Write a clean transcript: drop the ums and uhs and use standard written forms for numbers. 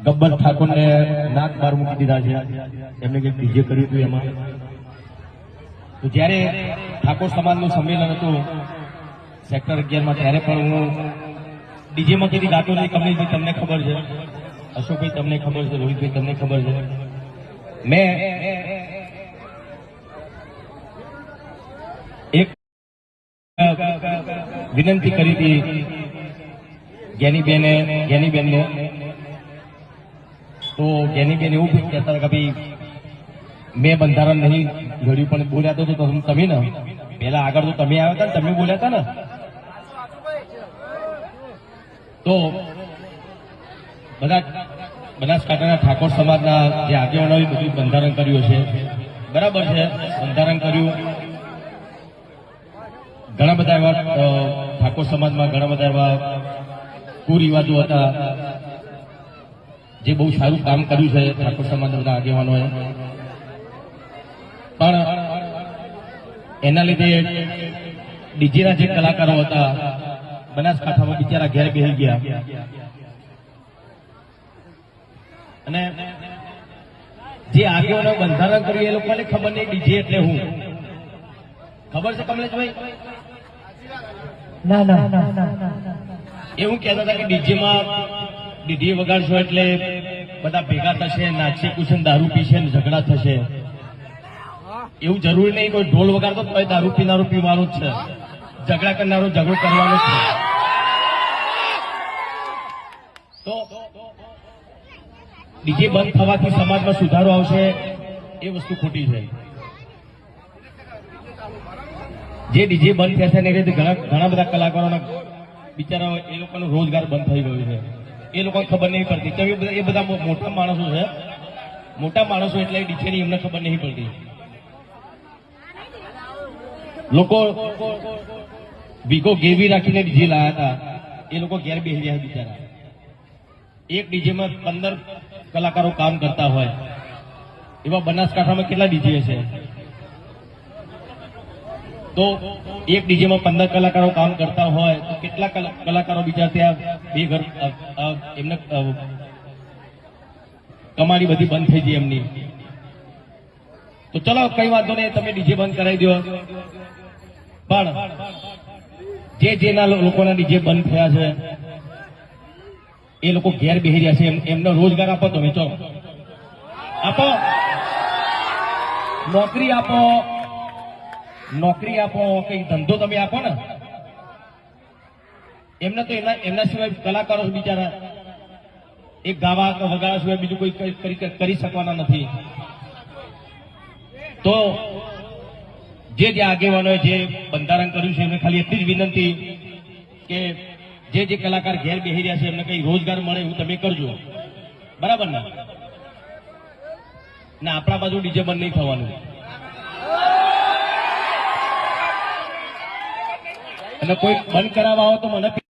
ગબ્બર ઠાકોરને નાક બાર મૂકી દીધા છે, એમને કંઈક ડીજે કર્યું હતું એમાં. તો જ્યારે ઠાકોર સમાજનું સંમેલન હતું સેક્ટર 11માં, ત્યારે પણ હું ડીજેમાં કીધી ગાતો નહીં. કમલેશભાઈ તમને ખબર છે, અશોકભાઈ તમને ખબર છે, રોહિતભાઈ તમને ખબર છે, મેં એક વિનંતી કરી હતી જ્ઞાનીબેનને. તો જ્ઞાનીબેન એવું કહેતા હતા કે ભાઈ મેં બંધારણ નહીં ઘડ્યું, પણ બોલ્યા તો તમે ને પેલા આગળ તો તમે આવ્યા હતા ને, તમે બોલ્યા હતા ને. તો બધા બનાસકાંઠાના ઠાકોર સમાજના જે આગેવાનોએ બધું બંધારણ કર્યું છે, બરાબર છે, બંધારણ કર્યું. ઘણા બધા એવા ઠાકોર સમાજમાં ઘણા બધા એવા કુરિવાજો હતા જે બહુ સારું કામ કર્યું છે ઠાકોર સમાજના બધા આગેવાનોએ. પણ એના લીધે ડીજેના જે કલાકારો હતા બનાસકાંઠામાં બિચારા ઘેર બેસી ગયા. અને જે આગેવાનો બંધારણ કર્યું એ લોકોને ખબર નહીં ડીજે એટલે હું. ખબર છે કમલેશભાઈ? ના ના એવું કહેતા હતા કે ડીજે વગાડશો એટલે બધા ભેગા થશે, નાચશે, કુશન, દારૂ પીશે, ઝઘડા થશે. એવું જરૂરી નહીં. કોઈ ઢોલ વગાડતો તો દારૂ પીનારો પીવાનું જ છે, ઝઘડા કરનારો ઝઘડો કરવાનો છે. તો ડીજે બંધ થવાથી સમાજમાં સુધારો આવશે એ વસ્તુ ખોટી છે. જે ડીજે બંધ થશે ને એ રીતે ઘણા બધા કલાકારોના બિચારા એ લોકોનો રોજગાર બંધ થઈ ગયો છે. એ લોકોને ખબર નહીં પડતી. એ બધા મોટા માણસો છે, મોટા માણસો એટલે ડીજેની એમને ખબર નહીં પડતી. લોકો વીઘો ગેરવી રાખીને ડીજે લાયા હતા, એ લોકો ઘેર બેસી રહ્યા બિચારા. એક ડીજેમાં 15 કલાકારો કામ કરતા હોય, એવા બનાસકાંઠામાં કેટલા ડીજે છે? તો એક ડીજેમાં 15 કલાકારો કામ કરતા હોય તો કેટલા કલાકારો બીજા ત્યાં બે ઘર એમને કમાણી બધી બંધ થઈ જાય એમની. તો ચલો કઈ વાંધો નહીં, તમે ડીજે બંધ કરાવી દો. પણ જેના લોકોના ડીજે બંધ થયા છે એ લોકો ઘેર બેસી રહ્યા છે, એમનો રોજગાર આપો. તમે ચલો આપો, નોકરી આપો, કઈ ધંધો તમે આપો ને. એમને તો એમના સિવાય કલાકારો બિચારા એક ગાવા વગાડવા સિવાય બીજું કોઈ કરી શકવાના નથી. તો જે આગેવાનોએ જે બંધારણ કર્યું છે એમને ખાલી એટલી જ વિનંતી કે જે કલાકાર ઘેર બેસી રહ્યા છે એમને કઈ રોજગાર મળે એવું તમે કરજો, બરાબર ને? આપણા બાજુ ડીજે બંધ નહીં થવાનું. અને કોઈ બંધ કરાવવા આવો તો મને